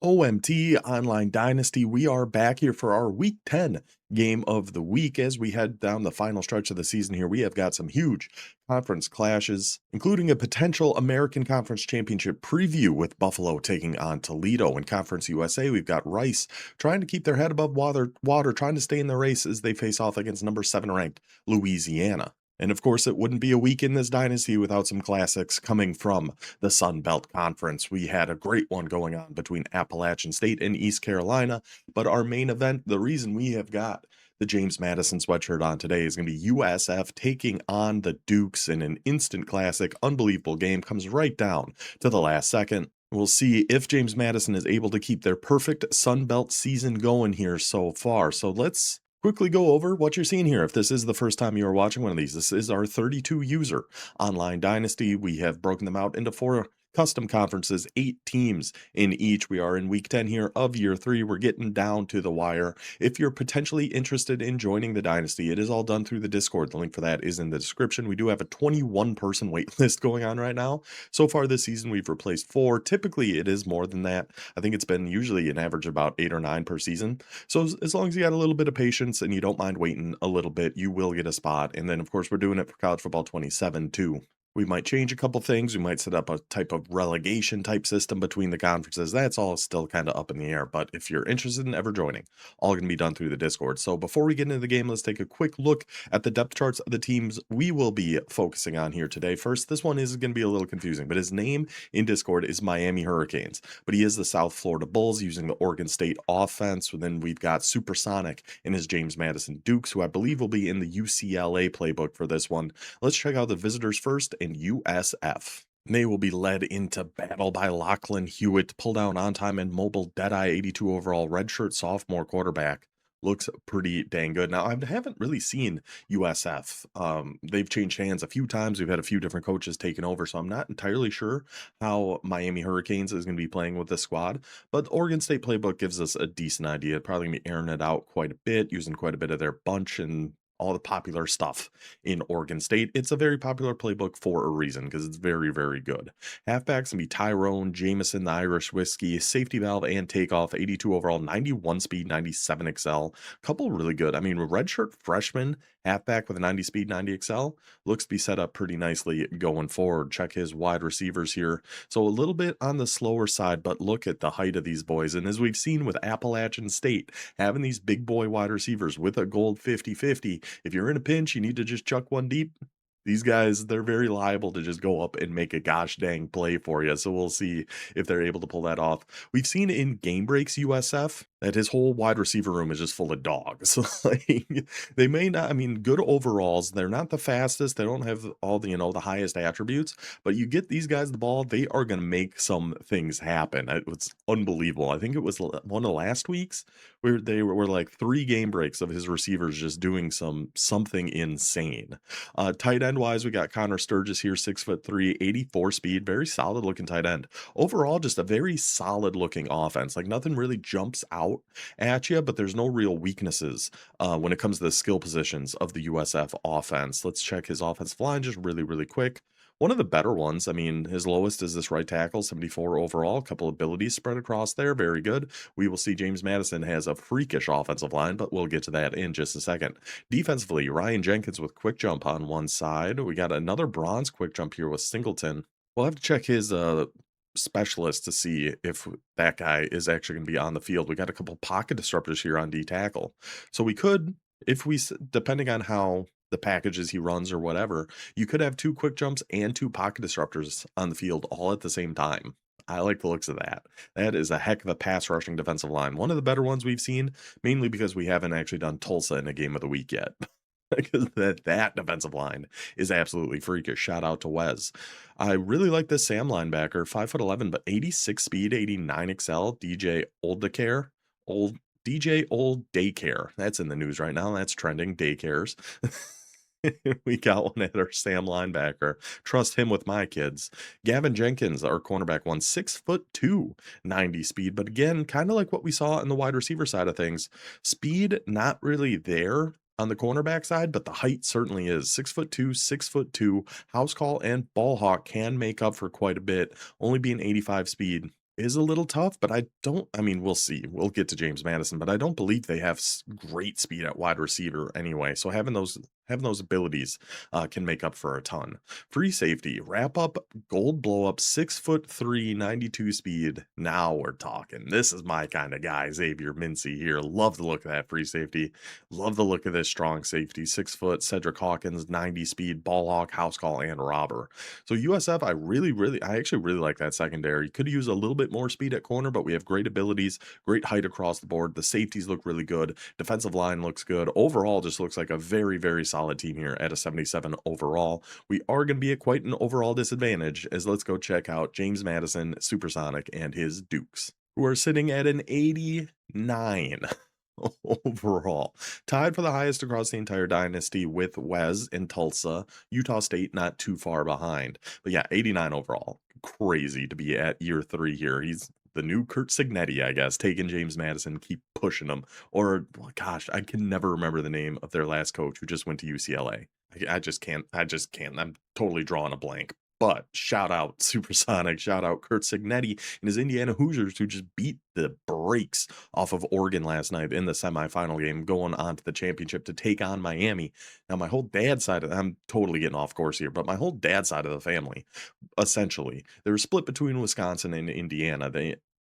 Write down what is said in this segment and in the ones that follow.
OMT Online Dynasty. We are back here for our Week 10 game of the week as we head down the final stretch of the season here. We have got some huge conference clashes, including a potential American Conference Championship preview with Buffalo taking on Toledo. In Conference USA, we've got Rice trying to keep their head above water, trying to stay in the race as they face off against number 7 ranked Louisiana. And of course, it wouldn't be a week in this dynasty without some classics coming from the Sun Belt Conference. We had a great one going on between Appalachian State and East Carolina, but our main event, the reason we have got the James Madison sweatshirt on today, is going to be USF taking on the Dukes in an instant classic. Unbelievable game, comes right down to the last second. We'll see if James Madison is able to keep their perfect Sun Belt season going here so far. So let's quickly go over what you're seeing here. If this is the first time you are watching one of these, this is our 32 user online dynasty. We have broken them out into 4 custom conferences, 8 teams in each. We are in week 10 here of year 3. We're getting down to the wire. If you're potentially interested in joining the dynasty, it is all done through the Discord. The link for that is in the description. We do have a 21 person wait list going on right now. So far this season, we've replaced 4. Typically, it is more than that. I think it's been usually an average about 8 or 9 per season. So as long as you got a little bit of patience and you don't mind waiting a little bit, you will get a spot. And then, of course, we're doing it for College Football 27 too. We might change a couple things. We might set up a type of relegation type system between the conferences. That's all still kind of up in the air. But if you're interested in ever joining, all going to be done through the Discord. So before we get into the game, let's take a quick look at the depth charts of the teams we will be focusing on here today. First, this one is going to be a little confusing, but his name in Discord is Miami Hurricanes. But he is the South Florida Bulls using the Oregon State offense. Then we've got Supersonic in his James Madison Dukes, who I believe will be in the UCLA playbook for this one. Let's check out the visitors first in USF. They will be led into battle by Lachlan Hewitt, pull down on time and mobile Deadeye 82 overall redshirt sophomore quarterback. Looks pretty dang good. Now, I haven't really seen USF. They've changed hands a few times. We've had a few different coaches taking over, so I'm not entirely sure how Miami Hurricanes is going to be playing with this squad. But the Oregon State playbook gives us a decent idea. Probably going to be airing it out quite a bit, using quite a bit of their bunch and all the popular stuff in Oregon State. It's a very popular playbook for a reason because it's very, very good. Halfbacks can be Tyrone, Jameson, the Irish Whiskey, safety valve, and takeoff. 82 overall, 91 speed, 97 excel. Couple really good. I mean, redshirt freshman halfback with a 90 speed, 90 excel looks to be set up pretty nicely going forward. Check his wide receivers here. So a little bit on the slower side, but look at the height of these boys. And as we've seen with Appalachian State, having these big boy wide receivers with a gold 50-50, if you're in a pinch, you need to just chuck one deep. These guys, they're very liable to just go up and make a gosh dang play for you. So we'll see if they're able to pull that off. We've seen in game breaks USF that his whole wide receiver room is just full of dogs. Like, they may not, I mean, good overalls. They're not the fastest. They don't have all the, the highest attributes, but you get these guys the ball, they are going to make some things happen. It was unbelievable. I think it was one of last week's where they were like 3 game breaks of his receivers just doing something insane. Tight end wise, we got Connor Sturgis here, 6'3", 84 speed, very solid looking tight end. Overall, just a very solid looking offense. Like nothing really jumps out at you, but there's no real weaknesses when it comes to the skill positions of the USF offense. Let's check his offensive line just really, really quick. One of the better ones. I mean, his lowest is this right tackle, 74 overall. A couple abilities spread across there. Very good. We will see James Madison has a freakish offensive line, but we'll get to that in just a second. Defensively, Ryan Jenkins with quick jump on one side. We got another bronze quick jump here with Singleton. We'll have to check his specialist to see if that guy is actually going to be on the field. We got a couple pocket disruptors here on D tackle. So we could, if we, depending on how the packages he runs or whatever, you could have 2 quick jumps and 2 pocket disruptors on the field all at the same time. I like the looks of that. That is a heck of a pass rushing defensive line. One of the better ones we've seen, mainly because we haven't actually done Tulsa in a game of the week yet. Because that defensive line is absolutely freakish. Shout out to Wes. I really like this Sam linebacker, 5'11", but 86 speed, 89 excel. DJ Old Daycare. That's in the news right now. That's trending. Daycares. We got one at our Sam linebacker. Trust him with my kids. Gavin Jenkins, our cornerback, 6'2", 90 speed. But again, kind of like what we saw in the wide receiver side of things. Speed, not really there on the cornerback side, but the height certainly is. 6'2", 6'2", house call and ball hawk can make up for quite a bit. Only being 85 speed is a little tough, but I mean, we'll see. We'll get to James Madison, but I don't believe they have great speed at wide receiver anyway. So having those abilities can make up for a ton. Free safety, wrap up, gold blow up, 6'3", 92 speed. Now we're talking. This is my kind of guy, Xavier Mincy here. Love the look of that free safety. Love the look of this strong safety. 6 foot, Cedric Hawkins, 90 speed, ball hawk, house call, and robber. So USF, I actually really like that secondary. Could use a little bit more speed at corner, but we have great abilities, great height across the board. The safeties look really good. Defensive line looks good. Overall, just looks like a very, very solid team here at a 77 overall. We are going to be at quite an overall disadvantage, as let's go check out James Madison, Supersonic, and his Dukes, who are sitting at an 89 overall. Tied for the highest across the entire dynasty with Wes in Tulsa. Utah State not too far behind. But yeah, 89 overall. Crazy to be at year 3 here. He's the new Kurt Signetti, I guess, taking James Madison, keep pushing him. Or, gosh, I can never remember the name of their last coach who just went to UCLA. I just can't. I'm totally drawing a blank. But shout out Supersonic, shout out Kurt Signetti and his Indiana Hoosiers, who just beat the brakes off of Oregon last night in the semifinal game, going on to the championship to take on Miami. Now, my whole dad's side I'm totally getting off course here, but my whole dad's side of the family, essentially, they were split between Wisconsin and Indiana.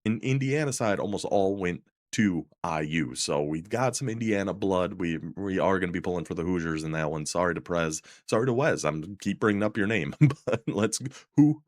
In Indiana side, almost all went to IU. So we've got some Indiana blood. We are going to be pulling for the Hoosiers in that one. Sorry to Prez. Sorry to Wes. I'm keep bringing up your name, but let's who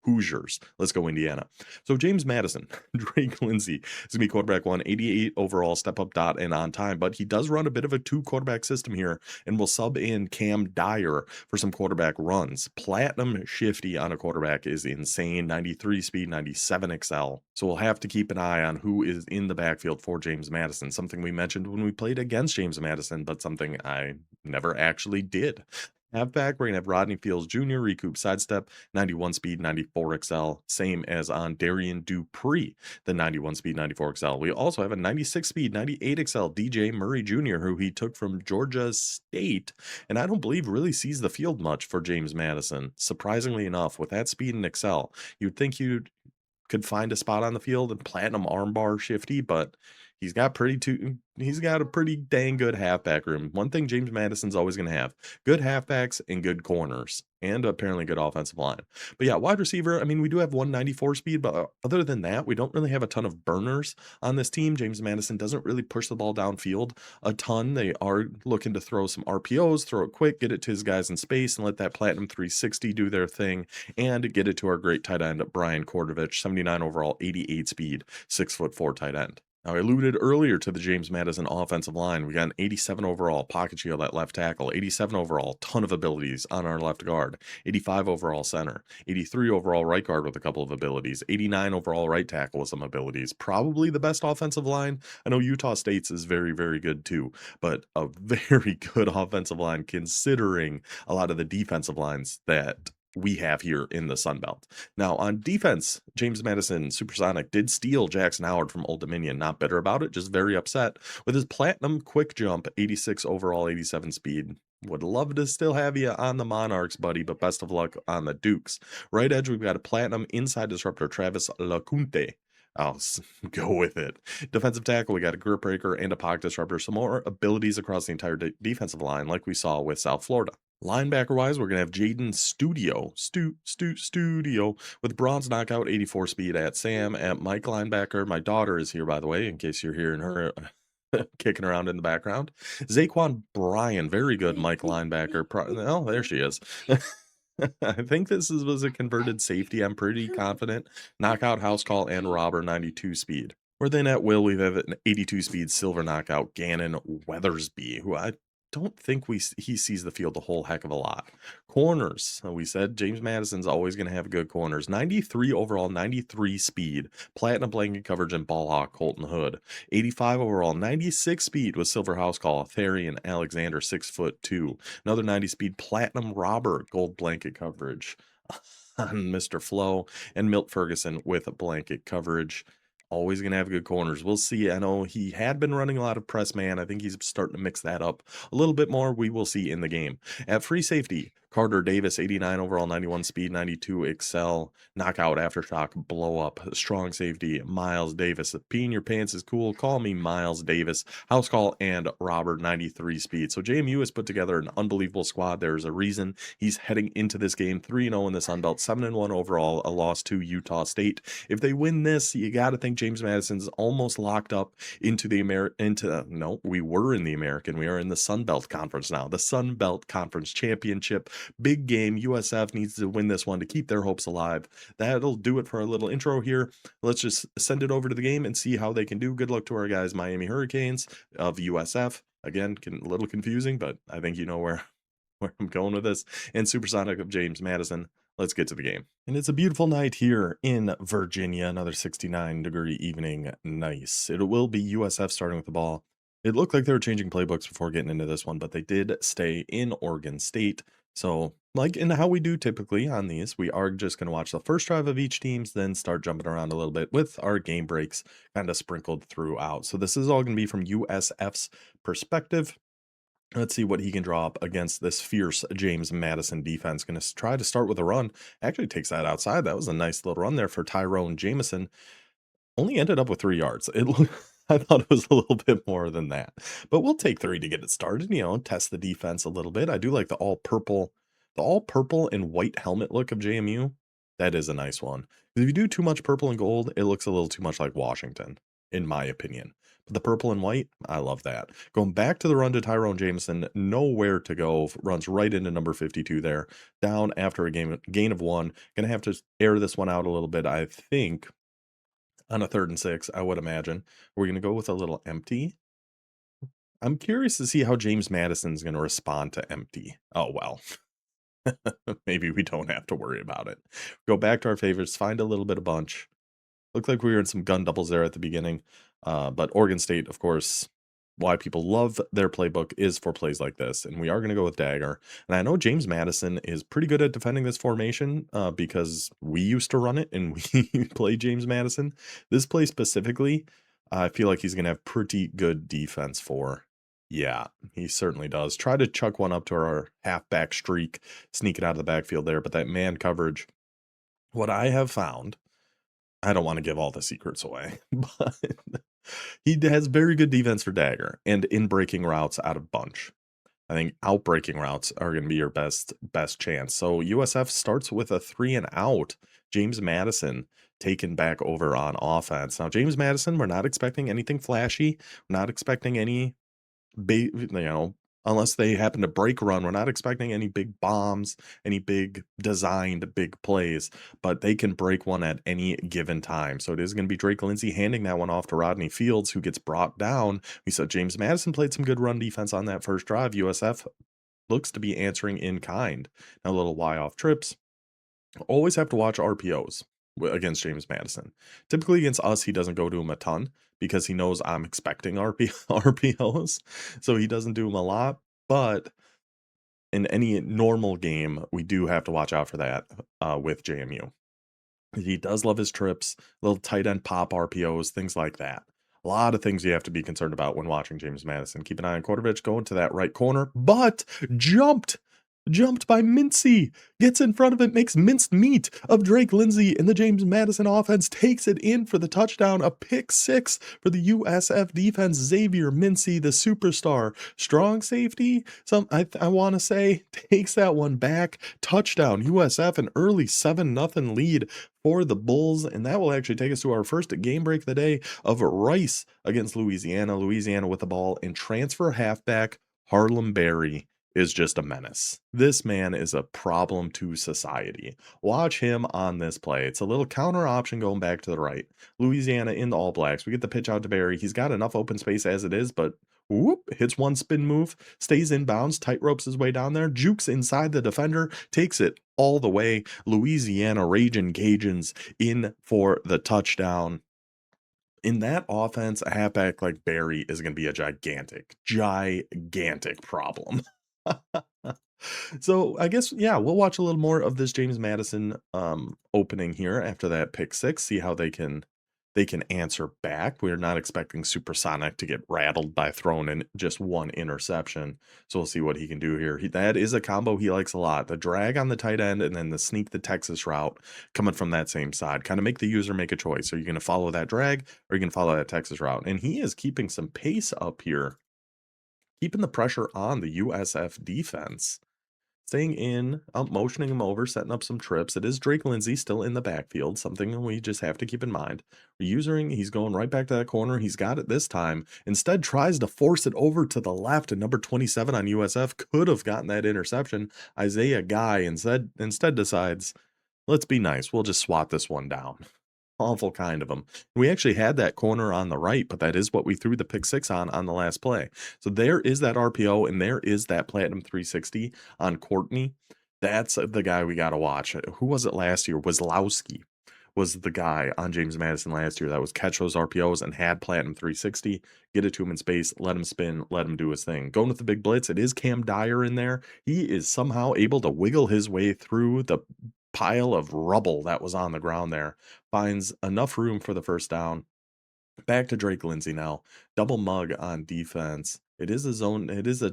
Hoosiers. Let's go Indiana. So James Madison, Drake Lindsay is going to be quarterback 188 overall, step up dot and on time, but he does run a bit of a 2 quarterback system here and will sub in Cam Dyer for some quarterback runs. Platinum shifty on a quarterback is insane. 93 speed, 97 excel. So we'll have to keep an eye on who is in the backfield for James Madison. Something we mentioned when we played against James Madison, but something I never actually did. Halfback, we're going to have Rodney Fields Jr., recoup sidestep, 91 speed, 94 excel, same as on Darian Dupree, the 91 speed, 94 excel. We also have a 96 speed, 98 excel DJ Murray Jr., who he took from Georgia State, and I don't believe really sees the field much for James Madison. Surprisingly enough, with that speed and excel, you'd think you could find a spot on the field and platinum armbar shifty, but he's got a pretty dang good halfback room. One thing James Madison's always going to have: good halfbacks and good corners, and apparently good offensive line. But yeah, wide receiver, I mean, we do have 194 speed, but other than that, we don't really have a ton of burners on this team. James Madison doesn't really push the ball downfield a ton. They are looking to throw some RPOs, throw it quick, get it to his guys in space, and let that Platinum 360 do their thing, and get it to our great tight end, Brian Kordovich, 79 overall, 88 speed, 6'4" tight end. Now, I alluded earlier to the James Madison offensive line. We got an 87 overall pocket shield at left tackle, 87 overall, ton of abilities on our left guard, 85 overall center, 83 overall right guard with a couple of abilities, 89 overall right tackle with some abilities. Probably the best offensive line. I know Utah State's is very, very good too, but a very good offensive line considering a lot of the defensive lines that we have here in the Sun Belt. Now, on defense, James Madison, Supersonic, did steal Jackson Howard from Old Dominion. Not bitter about it, just very upset. With his platinum quick jump, 86 overall, 87 speed. Would love to still have you on the Monarchs, buddy, but best of luck on the Dukes. Right edge, we've got a platinum inside disruptor, Travis LaCunte. I'll go with it. Defensive tackle, we got a grip breaker and a pocket disruptor. Some more abilities across the entire defensive line, like we saw with South Florida. Linebacker wise, we're going to have Jaden Studio with bronze knockout, 84 speed at Sam. At Mike linebacker, my daughter is here, by the way, in case you're hearing her kicking around in the background. Zaquan Bryan, very good Mike linebacker. Oh, there she is. I think was a converted safety. I'm pretty confident. Knockout, house call, and robber, 92 speed. We're then at will, we have an 82 speed silver knockout, Gannon Weathersby, who I don't think he sees the field a whole heck of a lot. Corners, we said James Madison's always going to have good corners. 93 overall, 93 speed, platinum blanket coverage, and ball hawk, Colton Hood. 85 overall, 96 speed with silver house call, Therian Alexander, 6'2". Another 90 speed, platinum robber, gold blanket coverage on Mr. Flo, and Milt Ferguson with blanket coverage. Always going to have good corners. We'll see. I know he had been running a lot of press man. I think he's starting to mix that up a little bit more. We will see in the game. At free safety, Carter Davis, 89 overall, 91 speed, 92 excel, knockout, aftershock, blow up, strong safety, Miles Davis. Pee in your pants is cool. Call me Miles Davis. House call and Robert, 93 speed. So JMU has put together an unbelievable squad. There's a reason he's heading into this game 3-0 in the Sun Belt, 7-1 overall, a loss to Utah State. If they win this, you got to think James Madison's almost locked up into the no, we were in the American. We are in the Sun Belt Conference now. The Sun Belt Conference Championship. Big game. USF needs to win this one to keep their hopes alive. That'll do it for our little intro here. Let's just send it over to the game and see how they can do. Good luck to our guys, Miami Hurricanes of USF. Again, a little confusing, but I think you know where I'm going with this. And Supersonic of James Madison. Let's get to the game. And it's a beautiful night here in Virginia. Another 69-degree evening. Nice. It will be USF starting with the ball. It looked like they were changing playbooks before getting into this one, but they did stay in Oregon State. So, like in how we do typically on these, we are just going to watch the first drive of each team's, then start jumping around a little bit with our game breaks kind of sprinkled throughout. So this is all going to be from USF's perspective. Let's see what he can draw up against this fierce James Madison defense. Going to try to start with a run. Actually takes that outside. That was a nice little run there for Tyrone Jamison. Only ended up with 3 yards. I thought it was a little bit more than that. But we'll take 3 to get it started, test the defense a little bit. I do like the all purple and white helmet look of JMU. That is a nice one. If you do too much purple and gold, it looks a little too much like Washington, in my opinion. But the purple and white, I love that. Going back to the run to Tyrone Jamison, nowhere to go. Runs right into number 52 there. Down after a gain of 1. Going to have to air this one out a little bit, I think. On a 3rd and 6, I would imagine. We're going to go with a little empty. I'm curious to see how James Madison's going to respond to empty. Oh, well. Maybe we don't have to worry about it. Go back to our favorites, find a little bit of bunch. Looked like we were in some gun doubles there at the beginning. But Oregon State, of course, why people love their playbook is for plays like this. And we are going to go with dagger. And I know James Madison is pretty good at defending this formation because we used to run it and we play James Madison. This play specifically, I feel like he's going to have pretty good defense for. Yeah, he certainly does. Try to chuck one up to our halfback streak, sneak it out of the backfield there. But that man coverage, what I have found, I don't want to give all the secrets away, but he has very good defense for dagger and in breaking routes out of bunch. I think out breaking routes are going to be your best chance. So USF starts with a 3 and out. James Madison taken back over on offense. Now James Madison, we're not expecting anything flashy. We're not expecting any big, unless they happen to break a run, we're not expecting any big bombs, any big designed big plays, but they can break one at any given time. So it is going to be Drake Lindsey handing that one off to Rodney Fields, who gets brought down. We saw James Madison played some good run defense on that first drive. USF looks to be answering in kind. Now a little Y off trips. Always have to watch RPOs against James Madison. Typically against us, he doesn't go to him a ton because he knows I'm expecting RPOs. So he doesn't do them a lot. But in any normal game, we do have to watch out for that with JMU. He does love his trips, little tight end pop RPOs, things like that. A lot of things you have to be concerned about when watching James Madison. Keep an eye on Quartervich going to that right corner, but jumped by Mincy, gets in front of it, makes minced meat of Drake Lindsey, and the James Madison offense takes it in for the touchdown. A pick 6 for the USF defense. Xavier Mincy, the superstar, strong safety, I want to say, takes that one back. Touchdown, USF, an early 7-0 lead for the Bulls, and that will actually take us to our first game break of the day of Rice against Louisiana. Louisiana with the ball, and transfer halfback Harlem Berry is just a menace. This man is a problem to society. Watch him on this play. It's a little counter option going back to the right. Louisiana in the All Blacks. We get the pitch out to Barry. He's got enough open space as it is, but whoop, hits one spin move, stays in bounds, tight ropes his way down there, jukes inside the defender, takes it all the way. Louisiana Ragin' Cajuns in for the touchdown. In that offense, a halfback like Barry is going to be a gigantic problem. So I guess, yeah, we'll watch a little more of this James Madison opening here after that pick 6, see how they can they can answer back. We're not expecting Supersonic to get rattled by throwing in just one interception. So we'll see what he can do here. That is a combo he likes a lot. The drag on the tight end and then the sneak the Texas route coming from that same side. Kind of make the user make a choice. Are you going to follow that drag or are you going to follow that Texas route? And he is keeping some pace up here, keeping the pressure on the USF defense. Staying in, motioning him over, setting up some trips. It is Drake Lindsay still in the backfield, something we just have to keep in mind. Using, he's going right back to that corner. He's got it this time. Instead, tries to force it over to the left, and number 27 on USF could have gotten that interception. Isaiah Guy instead decides, let's be nice. We'll just swat this one down. Awful kind of them. We actually had that corner on the right, but that is what we threw the pick six on the last play. So there is that RPO, and there is that Platinum 360 on Courtney. That's the guy we got to watch. Who was it last year? Wazlowski was the guy on James Madison last year that was catch those RPOs and had Platinum 360, get it to him in space, let him spin, let him do his thing. Going with the big blitz, it is Cam Dyer in there. He is somehow able to wiggle his way through the pile of rubble that was on the ground there, finds enough room for the first down. Back to Drake Lindsay now. Double mug on defense. It is a zone.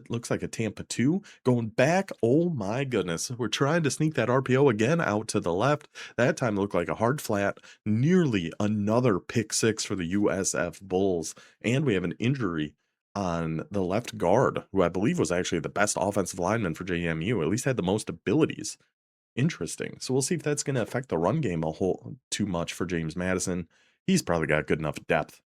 Looks like a Tampa 2 going back. Oh my goodness. We're trying to sneak that RPO again out to the left. That time it looked like a hard flat. Nearly another pick six for the USF Bulls. And we have an injury on the left guard, who I believe was actually the best offensive lineman for JMU, at least had the most abilities. Interesting. So we'll see if that's going to affect the run game a whole too much for James Madison. He's probably got good enough depth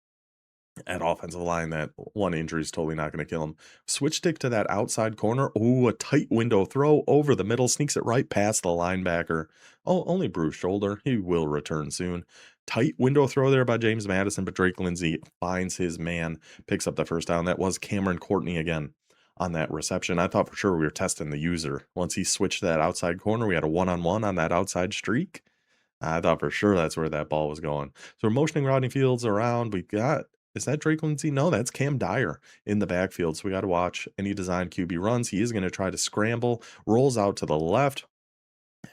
at offensive line that one injury is totally not going to kill him. Switch stick to that outside corner. Oh, a tight window throw over the middle. Sneaks it right past the linebacker. Oh, only bruised shoulder. He will return soon. Tight window throw there by James Madison, but Drake Lindsay finds his man, picks up the first down. That was Cameron Courtney again on that reception. I thought for sure we were testing the user. Once he switched to that outside corner, we had a one-on-one on that outside streak. I thought for sure that's where that ball was going. So we're motioning Rodney Fields around. We got, is that Drake Lindsay? No, that's Cam Dyer in the backfield. So we got to watch any design QB runs. He is going to try to scramble, rolls out to the left.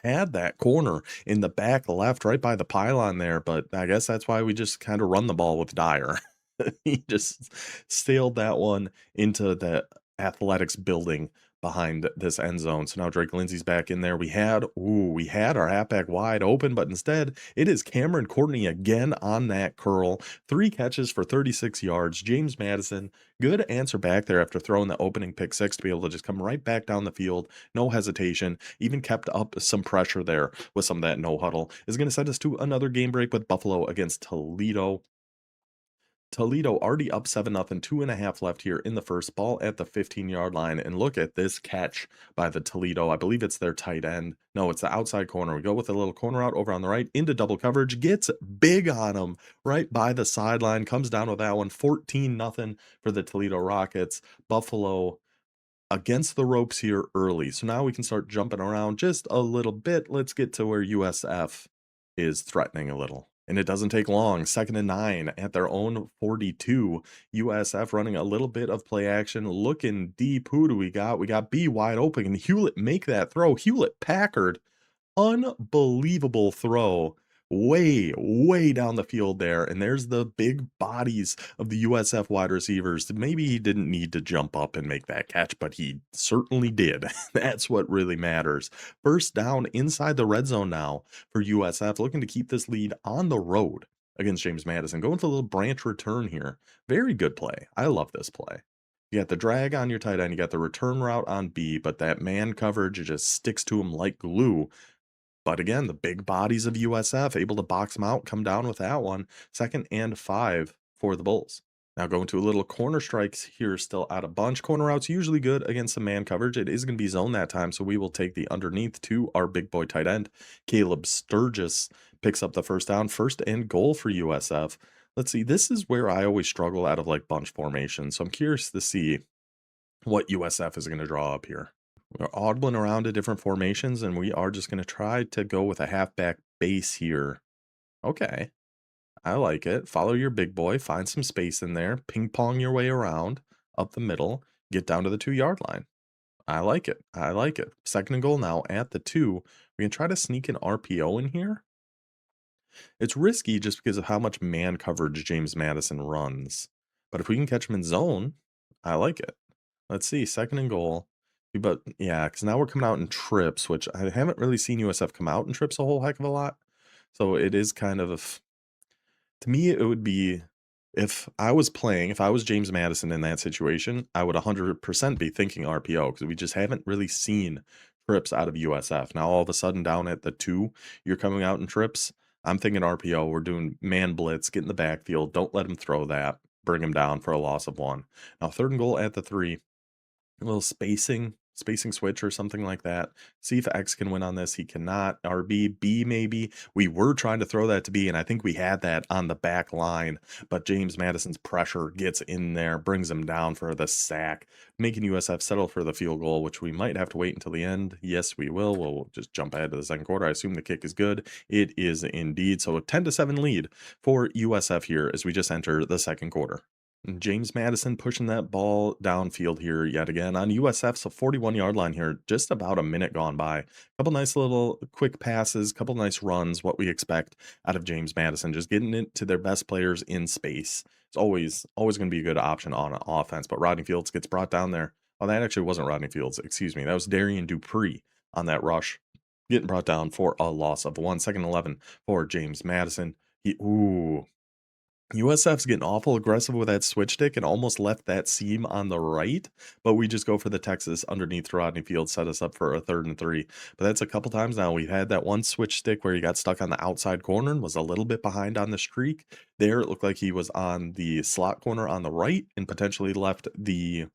Had that corner in the back left right by the pylon there, but I guess that's why we just kind of run the ball with Dyer. He just sailed that one into the athletics building behind this end zone. So now Drake Lindsay's back in there. We had our halfback wide open, but instead it is Cameron Courtney again on that curl. 3 catches for 36 yards. James Madison, good answer back there after throwing the opening pick six to be able to just come right back down the field. No hesitation. Even kept up some pressure there with some of that no huddle. Is going to send us to another game break with Buffalo against Toledo. Toledo already up 7-0, 2.5 left here in the first, ball at the 15-yard line. And look at this catch by the Toledo. I believe it's their tight end. No, it's the outside corner. We go with a little corner out over on the right into double coverage, gets big on him right by the sideline, comes down with that one. 14-0 for the Toledo Rockets. Buffalo against the ropes here early. So now we can start jumping around just a little bit. Let's get to where USF is threatening a little. And it doesn't take long. 2nd and 9 at their own 42. USF running a little bit of play action, looking deep. Who do we got? We got B wide open. And Hewlett make that throw. Hewlett Packard, unbelievable throw. Way down the field there. And there's the big bodies of the USF wide receivers. Maybe he didn't need to jump up and make that catch, but he certainly did. That's what really matters. First down inside the red zone now for USF, looking to keep this lead on the road against James Madison. Going for a little branch return here. Very good play. I love this play. You got the drag on your tight end. You got the return route on B, but that man coverage, it just sticks to him like glue. But again, the big bodies of USF able to box them out, come down with that one. 2nd and 5 for the Bulls. Now going to a little corner strikes here, still out a bunch. Corner routes usually good against some man coverage. It is going to be zone that time, so we will take the underneath to our big boy tight end. Caleb Sturgis picks up the first down. 1st and goal for USF. Let's see, this is where I always struggle out of like bunch formation. So I'm curious to see what USF is going to draw up here. We're oddling around to different formations, and we are just going to try to go with a halfback base here. Okay, I like it. Follow your big boy, find some space in there, ping pong your way around up the middle, get down to the 2-yard line. I like it. I like it. 2nd and goal now at the 2. We can try to sneak an RPO in here. It's risky just because of how much man coverage James Madison runs. But if we can catch him in zone, I like it. Let's see, second and goal. But yeah, because now we're coming out in trips, which I haven't really seen USF come out in trips a whole heck of a lot. So it is kind of to me, it would be if I was James Madison in that situation, I would 100% be thinking RPO because we just haven't really seen trips out of USF. Now, all of a sudden, down at the 2, you're coming out in trips. I'm thinking RPO. We're doing man blitz, get in the backfield. Don't let him throw that. Bring him down for a loss of 1. Now, third and goal at the 3, a little spacing switch or something like that. See if X can win on this. He cannot. RB, B maybe. We were trying to throw that to B, and I think we had that on the back line, but James Madison's pressure gets in there, brings him down for the sack, making USF settle for the field goal, which we might have to wait until the end. Yes, we will. We'll just jump ahead to the second quarter. I assume the kick is good. It is indeed. So a 10-7 lead for USF here as we just enter the second quarter. James Madison pushing that ball downfield here yet again on USF's 41-yard line here, just about a minute gone by. Couple nice little quick passes, couple nice runs, what we expect out of James Madison, just getting it to their best players in space. It's always going to be a good option on offense, but Rodney Fields gets brought down there. Oh, that actually wasn't Rodney Fields, excuse me. That was Darian Dupree on that rush, getting brought down for a loss of 1. Second 11 for James Madison. USF's getting awful aggressive with that switch stick and almost left that seam on the right, but we just go for the Texas underneath Rodney Field, set us up for a 3rd and 3. But that's a couple times now. We've had that one switch stick where he got stuck on the outside corner and was a little bit behind on the streak. There, it looked like he was on the slot corner on the right and potentially left the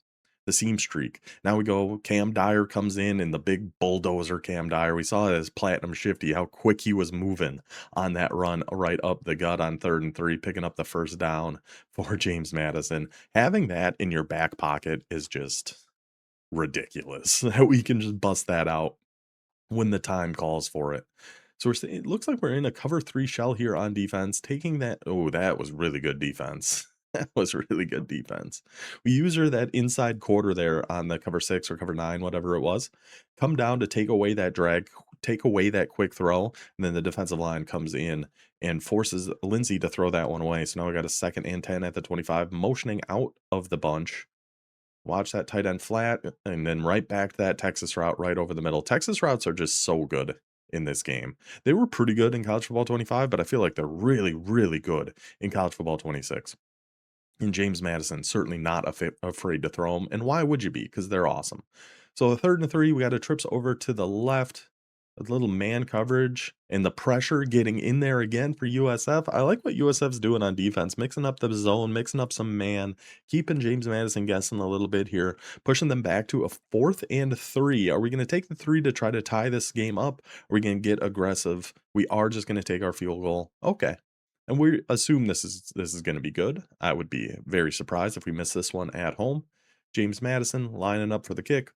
seam streak. Now we go, Cam Dyer comes in and the big bulldozer Cam Dyer. We saw it as Platinum Shifty, how quick he was moving on that run right up the gut on 3rd and 3, picking up the first down for James Madison. Having that in your back pocket is just ridiculous that we can just bust that out when the time calls for it. So it looks like we're in a cover 3 shell here on defense, taking that. Oh, that was really good defense. That was really good defense. We use her that inside quarter there on the cover 6 or cover 9, whatever it was. Come down to take away that drag, take away that quick throw, and then the defensive line comes in and forces Lindsay to throw that one away. So now we got a 2nd and 10 at the 25, motioning out of the bunch. Watch that tight end flat, and then right back to that Texas route right over the middle. Texas routes are just so good in this game. They were pretty good in college football 25, but I feel like they're really, really good in college football 26. And James Madison, certainly not afraid to throw them. And why would you be? Because they're awesome. So the 3rd and 3, we got a trips over to the left, a little man coverage, and the pressure getting in there again for USF. I like what USF's doing on defense, mixing up the zone, mixing up some man, keeping James Madison guessing a little bit here, pushing them back to a 4th and 3. Are we going to take the 3 to try to tie this game up? Are we going to get aggressive? We are just going to take our field goal. Okay. And we assume this is going to be good. I would be very surprised if we miss this one at home. James Madison lining up for the kick.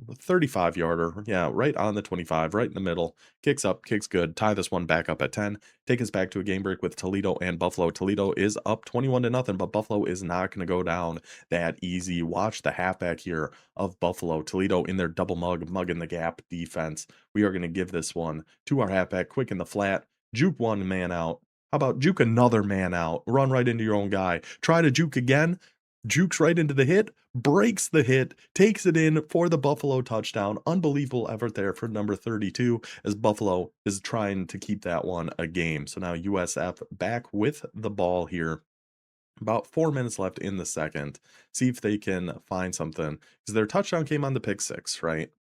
35-yarder. Yeah, right on the 25, right in the middle. Kicks up, kicks good. Tie this one back up at 10. Take us back to a game break with Toledo and Buffalo. Toledo is up 21-0, but Buffalo is not going to go down that easy. Watch the halfback here of Buffalo. Toledo in their double mugging the gap defense. We are going to give this one to our halfback, quick in the flat. Juke one man out. How about juke another man out? Run right into your own guy. Try to juke again. Jukes right into the hit, breaks the hit, takes it in for the Buffalo touchdown. Unbelievable effort there for number 32 as Buffalo is trying to keep that one a game. So now USF back with the ball here. About 4 minutes left in the second. See if they can find something because their touchdown came on the pick 6, right?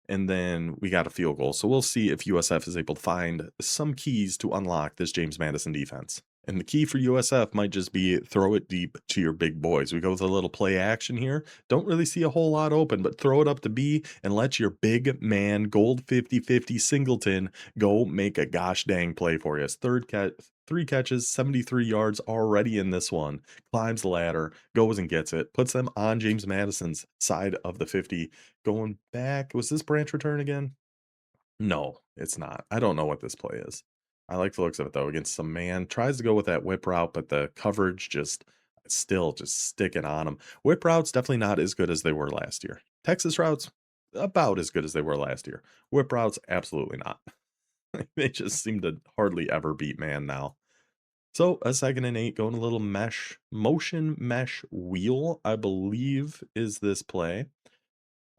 And then we got a field goal. So we'll see if USF is able to find some keys to unlock this James Madison defense. And the key for USF might just be throw it deep to your big boys. We go with a little play action here. Don't really see a whole lot open, but throw it up to B and let your big man, gold 50-50 Singleton, go make a gosh dang play for you. 3 catches, 73 yards already in this one. Climbs the ladder, goes and gets it, puts them on James Madison's side of the 50. Going back, was this branch return again? No, it's not. I don't know what this play is. I like the looks of it though. Against some man, tries to go with that whip route, but the coverage just still just sticking on him. Whip routes definitely not as good as they were last year. Texas routes about as good as they were last year. Whip routes absolutely not. They just seem to hardly ever beat man now. So a 2nd and 8 going a little motion mesh wheel, I believe is this play.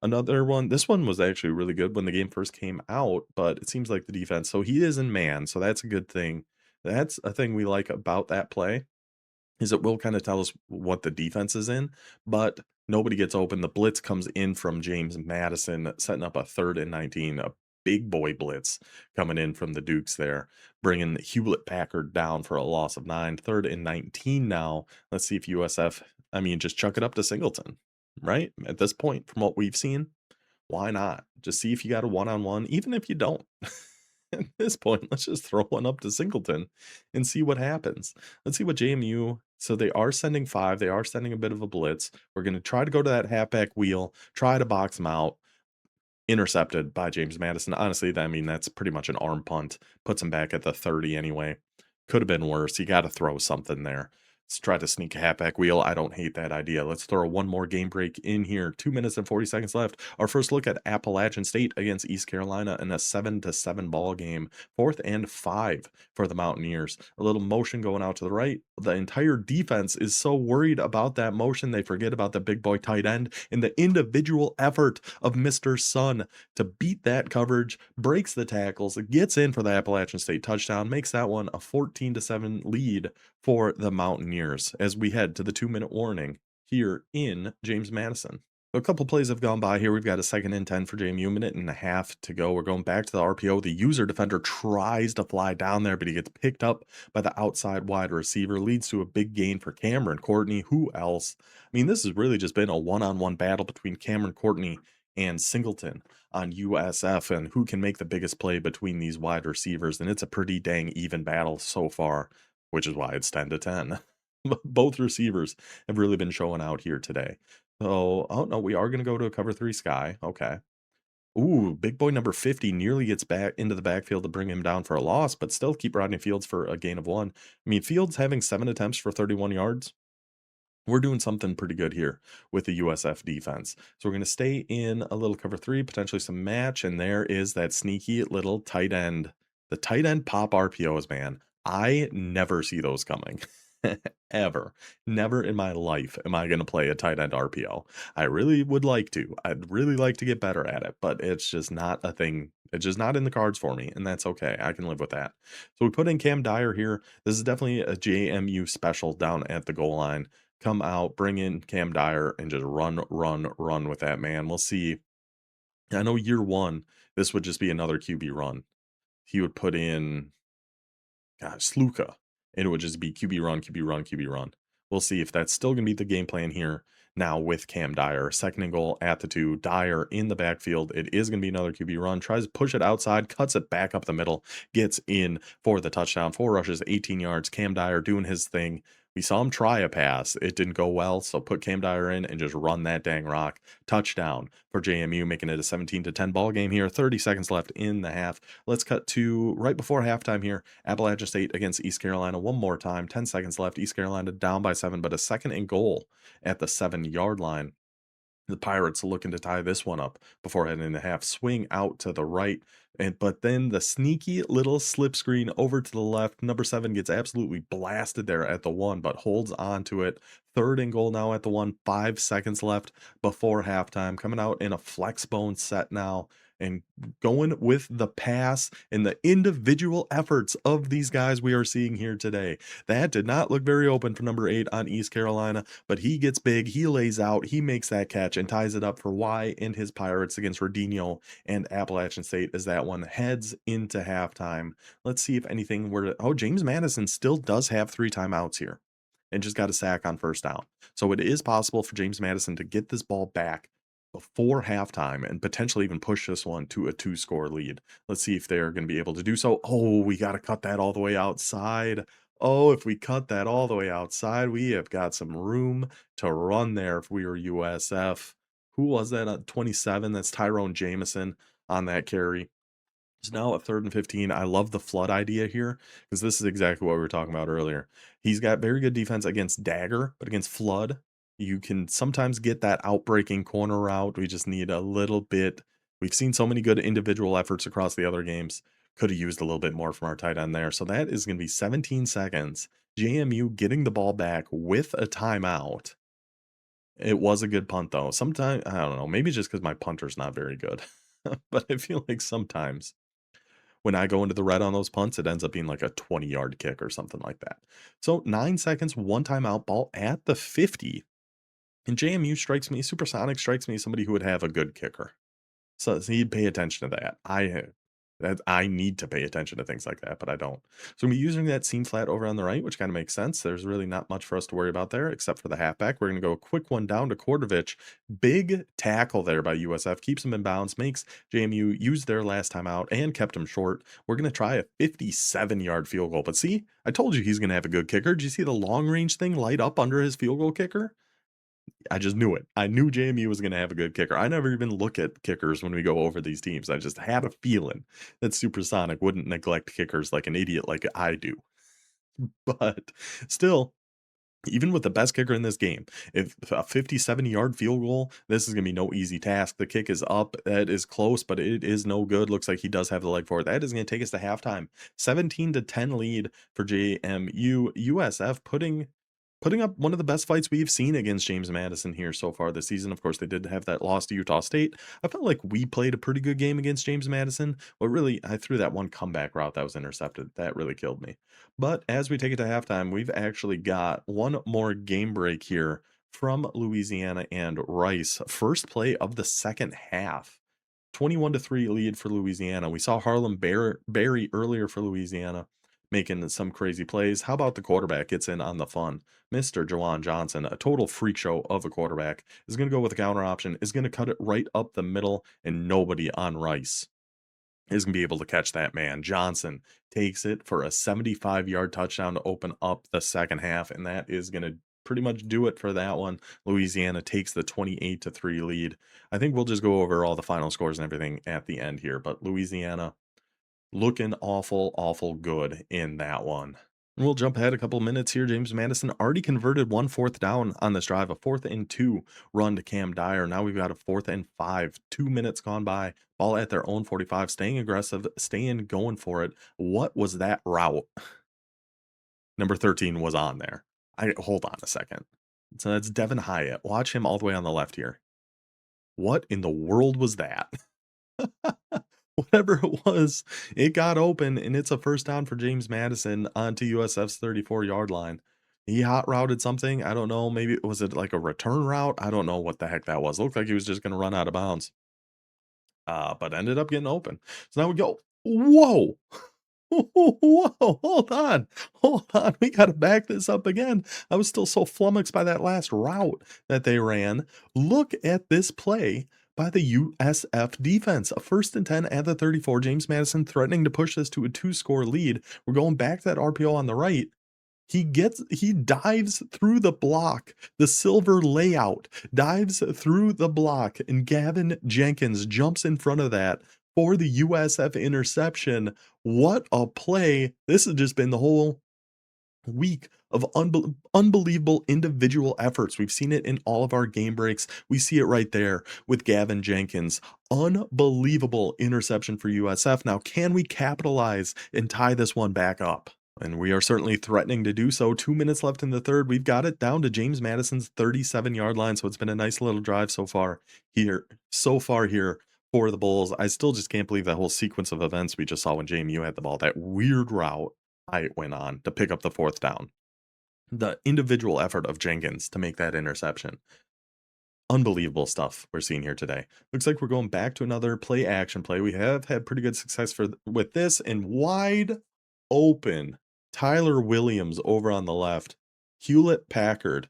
Another one, this one was actually really good when the game first came out, but it seems like the defense, so he is in man, so that's a good thing. That's a thing we like about that play, is it will kinda tell us what the defense is in, but nobody gets open. The blitz comes in from James Madison, setting up a 3rd and 19, a big boy blitz coming in from the Dukes there, bringing Hewlett Packard down for a loss of 9. 3rd and 19 now. Let's see if USF, I mean, just chuck it up to Singleton, right? At this point, from what we've seen, why not? Just see if you got a one-on-one, even if you don't. At this point, let's just throw one up to Singleton and see what happens. Let's see what JMU. So they are sending 5. They are sending a bit of a blitz. We're going to try to go to that halfback wheel, try to box them out. Intercepted by James Madison. Honestly, I mean, that's pretty much an arm punt. Puts him back at the 30 anyway. Could have been worse. You got to throw something there. Let's try to sneak a halfback wheel. I don't hate that idea. Let's throw one more game break in here. 2 minutes and 40 seconds left. Our first look at Appalachian State against East Carolina in a 7-7 ball game. 4th and 5 for the Mountaineers. A little motion going out to the right. The entire defense is so worried about that motion, they forget about the big boy tight end and the individual effort of Mr. Sun to beat that coverage, breaks the tackles, gets in for the Appalachian State touchdown, makes that one a 14-7 lead for the Mountaineers as we head to the 2-minute warning here in James Madison. A couple plays have gone by here. We've got a 2nd and 10 for JMU, minute and a half to go. We're going back to the RPO. The user defender tries to fly down there, but he gets picked up by the outside wide receiver. Leads to a big gain for Cameron Courtney. Who else? I mean, this has really just been a one-on-one battle between Cameron Courtney and Singleton on USF, and who can make the biggest play between these wide receivers. And it's a pretty dang even battle so far, which is why it's 10-10. Both receivers have really been showing out here today. So, oh no, we are going to go to a cover 3 sky. Okay. Ooh, big boy number 50 nearly gets back into the backfield to bring him down for a loss, but still keep Rodney Fields for a gain of 1. I mean, Fields having 7 attempts for 31 yards. We're doing something pretty good here with the USF defense. So we're going to stay in a little cover 3, potentially some match, and there is that sneaky little tight end. The tight end pop RPOs, man. I never see those coming. Ever. Never in my life am I going to play a tight end RPO. I really would like to. I'd really like to get better at it, but it's just not a thing. It's just not in the cards for me, and that's okay. I can live with that. So we put in Cam Dyer here. This is definitely a JMU special down at the goal line. Come out, bring in Cam Dyer, and just run with that man. We'll see. I know year 1, this would just be another QB run. He would put in, gosh, Sluka, and it would just be QB run, QB run, QB run. We'll see if that's still going to be the game plan here now with Cam Dyer. 2nd and goal at the 2. Dyer in the backfield. It is going to be another QB run. Tries to push it outside, cuts it back up the middle, gets in for the touchdown. 4 rushes, 18 yards. Cam Dyer doing his thing. We saw him try a pass. It didn't go well, so put Cam Dyer in and just run that dang rock. Touchdown for JMU, making it a 17-10 ball game here. 30 seconds left in the half. Let's cut to right before halftime here. Appalachian State against East Carolina one more time. 10 seconds left. East Carolina down by 7, but a 2nd and goal at the 7-yard line. The Pirates looking to tie this one up before heading into half. Swing out to the right, but then the sneaky little slip screen over to the left. Number 7 gets absolutely blasted there at the 1, but holds on to it. 3rd and goal now at the 1. 5 seconds left before halftime. Coming out in a flex bone set now and going with the pass and the individual efforts of these guys we are seeing here today. That did not look very open for number 8 on East Carolina, but he gets big, he lays out, he makes that catch and ties it up for Y and his Pirates against Rodinho and Appalachian State as that one heads into halftime. Let's see if anything were to, oh, James Madison still does have 3 timeouts here and just got a sack on 1st down. So it is possible for James Madison to get this ball back before halftime and potentially even push this one to a 2-score lead. Let's see if they're going to be able to do so. Oh, we got to cut that all the way outside. Oh, if we cut that all the way outside, we have got some room to run there if we were USF. Who was that at 27? That's Tyrone Jamison on that carry. It's now a 3rd and 15. I love the flood idea here because this is exactly what we were talking about earlier. He's got very good defense against Dagger, but against flood, you can sometimes get that outbreaking corner route. We just need a little bit. We've seen so many good individual efforts across the other games. Could have used a little bit more from our tight end there. So that is going to be 17 seconds. JMU getting the ball back with a timeout. It was a good punt, though. Sometimes, I don't know, maybe just because my punter's not very good. But I feel like sometimes when I go into the red on those punts, it ends up being like a 20-yard kick or something like that. So 9 seconds, one timeout, ball at the 50. And JMU strikes me, Supersonic strikes me as somebody who would have a good kicker. So he'd pay attention to that. I need to pay attention to things like that, but I don't. So I'm using that seam flat over on the right, which kind of makes sense. There's really not much for us to worry about there, except for the halfback. We're going to go a quick one down to Kortovich. Big tackle there by USF. Keeps him in bounds, makes JMU use their last time out and kept him short. We're going to try a 57-yard field goal. But see, I told you he's going to have a good kicker. Did you see the long range thing light up under his field goal kicker? I just knew it. I knew JMU was going to have a good kicker. I never even look at kickers when we go over these teams. I just had a feeling that Supersonic wouldn't neglect kickers like an idiot like I do. But still, even with the best kicker in this game, if a 57-yard field goal, this is going to be no easy task. The kick is up. That is close, but it is no good. Looks like he does have the leg for it. That is going to take us to halftime. 17-10 lead for JMU. USF putting up one of the best fights we've seen against James Madison here so far this season. Of course, they did have that loss to Utah State. I felt like we played a pretty good game against James Madison, but really, I threw that one comeback route that was intercepted. That really killed me. But as we take it to halftime, we've actually got one more game break here from Louisiana and Rice. First play of the second half. 21-3 lead for Louisiana. We saw Harlem Berry earlier for Louisiana making some crazy plays. How about the quarterback gets in on the fun? Mr. Jawan Johnson, a total freak show of a quarterback, is going to go with a counter option, is going to cut it right up the middle, and nobody on Rice is going to be able to catch that man. Johnson takes it for a 75-yard touchdown to open up the second half, and that is going to pretty much do it for that one. Louisiana takes the 28-3 lead. I think we'll just go over all the final scores and everything at the end here, but Louisiana looking awful, awful good in that one. We'll jump ahead a couple minutes here. James Madison already converted 1 4th down on this drive, a 4th and 2 run to Cam Dyer. Now we've got a 4th and 5, 2 minutes gone by, ball at their own 45, staying aggressive, staying going for it. What was that route? Number 13 was on there. Hold on a second. So that's Devin Hyatt. Watch him all the way on the left here. What in the world was that? Whatever it was, it got open, and it's a first down for James Madison onto USF's 34-yard line. He hot routed something. I don't know. Maybe was it like a return route? I don't know what the heck that was. It looked like he was just going to run out of bounds, but ended up getting open. So now we go. Whoa. Whoa, hold on. We got to back this up again. I was still so flummoxed by that last route that they ran. Look at this play by the USF defense. A 1st and 10 at the 34. James Madison threatening to push this to a 2-score lead. We're going back to that RPO on the right. He dives through the block, the silver layout, dives through the block, and Gavin Jenkins jumps in front of that for the USF interception. What a play. This has just been the whole week of unbelievable individual efforts. We've seen it in all of our game breaks. We see it right there with Gavin Jenkins. Unbelievable interception for USF. Now, can we capitalize and tie this one back up? And we are certainly threatening to do so. 2 minutes left in the third. We've got it down to James Madison's 37-yard line. So it's been a nice little drive so far here for the Bulls. I still just can't believe that whole sequence of events we just saw when JMU had the ball. That weird route I went on to pick up the 4th down. The individual effort of Jenkins to make that interception. Unbelievable stuff we're seeing here today. Looks like we're going back to another play action play. We have had pretty good success with this, and wide open Tyler Williams over on the left. Hewlett Packard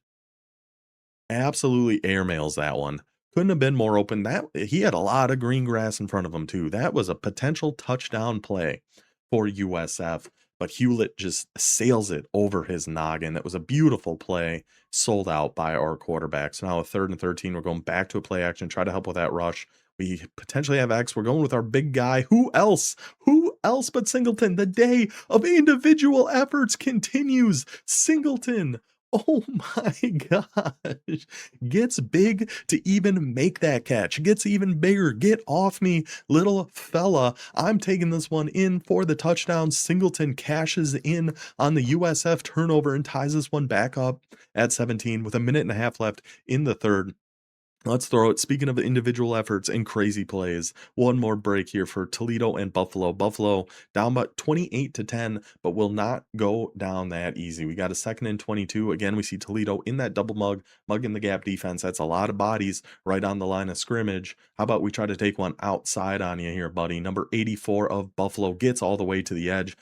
absolutely airmails that one. Couldn't have been more open. That he had a lot of green grass in front of him too. That was a potential touchdown play for USF, but Hewlett just sails it over his noggin. It was a beautiful play, sold out by our quarterback. So now a 3rd and 13. We're going back to a play action, try to help with that rush. We potentially have X. We're going with our big guy. Who else? Who else but Singleton? The day of individual efforts continues. Singleton Oh my gosh. Gets big to even make that catch. Gets even bigger. Get off me, little fella. I'm taking this one in for the touchdown. Singleton cashes in on the USF turnover and ties this one back up at 17 with a minute and a half left in the third. Let's throw it. Speaking of individual efforts and crazy plays, one more break here for Toledo and Buffalo. Buffalo down by 28-10, but will not go down that easy. We got a 2nd and 22. Again, we see Toledo in that double mug in the gap defense. That's a lot of bodies right on the line of scrimmage. How about we try to take one outside on you here, buddy? Number 84 of Buffalo gets all the way to the edge.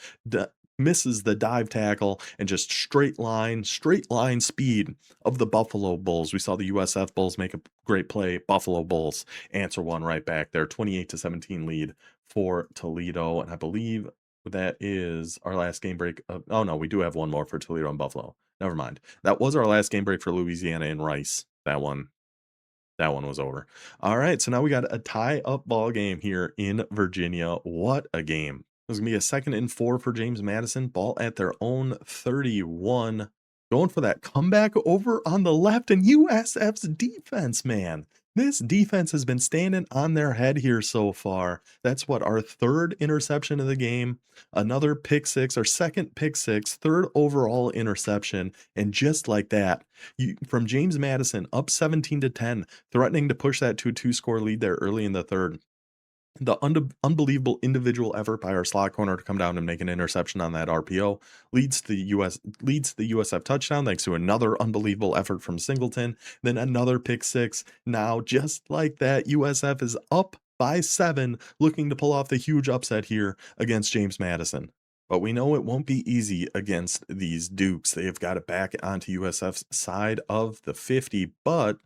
Misses the dive tackle and just straight line speed of the Buffalo Bulls. We saw the USF Bulls make a great play. Buffalo Bulls answer one right back there. 28-17 lead for Toledo. And I believe that is our last game break. Oh, no, we do have one more for Toledo and Buffalo. Never mind. That was our last game break for Louisiana and Rice. That one was over. All right, so now we got a tie-up ball game here in Virginia. What a game. There's going to be a 2nd and 4 for James Madison. Ball at their own 31. Going for that comeback over on the left, and USF's defense, man. This defense has been standing on their head here so far. That's what, our 3rd interception of the game, another pick six, our 2nd pick six, 3rd overall interception, and just like that, from James Madison up 17-10, threatening to push that to a 2-score lead there early in the 3rd. The unbelievable individual effort by our slot corner to come down and make an interception on that RPO leads the USF touchdown thanks to another unbelievable effort from Singleton, then another pick six. Now, just like that, USF is up by 7, looking to pull off the huge upset here against James Madison. But we know it won't be easy against these Dukes. They have got it back onto USF's side of the 50, but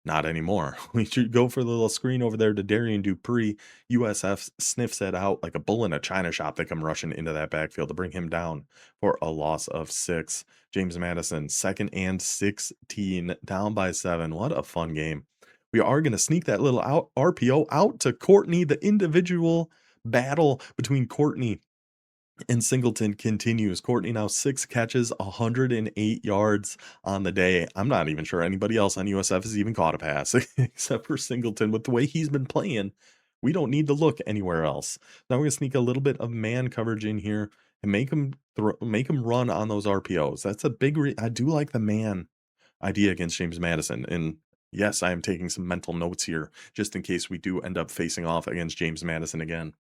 not anymore. We should go for the little screen over there to Darian Dupree. USF sniffs it out like a bull in a china shop. They come rushing into that backfield to bring him down for a loss of 6. James Madison, 2nd and 16, down by 7. What a fun game. We are going to sneak that little RPO out to Courtney. The individual battle between Courtney and Singleton continues. Courtney now 6 catches, 108 yards on the day. I'm not even sure anybody else on USF has even caught a pass except for Singleton. With the way he's been playing, we don't need to look anywhere else. Now we're going to sneak a little bit of man coverage in here and make him run on those RPOs. That's a big I do like the man idea against James Madison. And yes, I am taking some mental notes here just in case we do end up facing off against James Madison again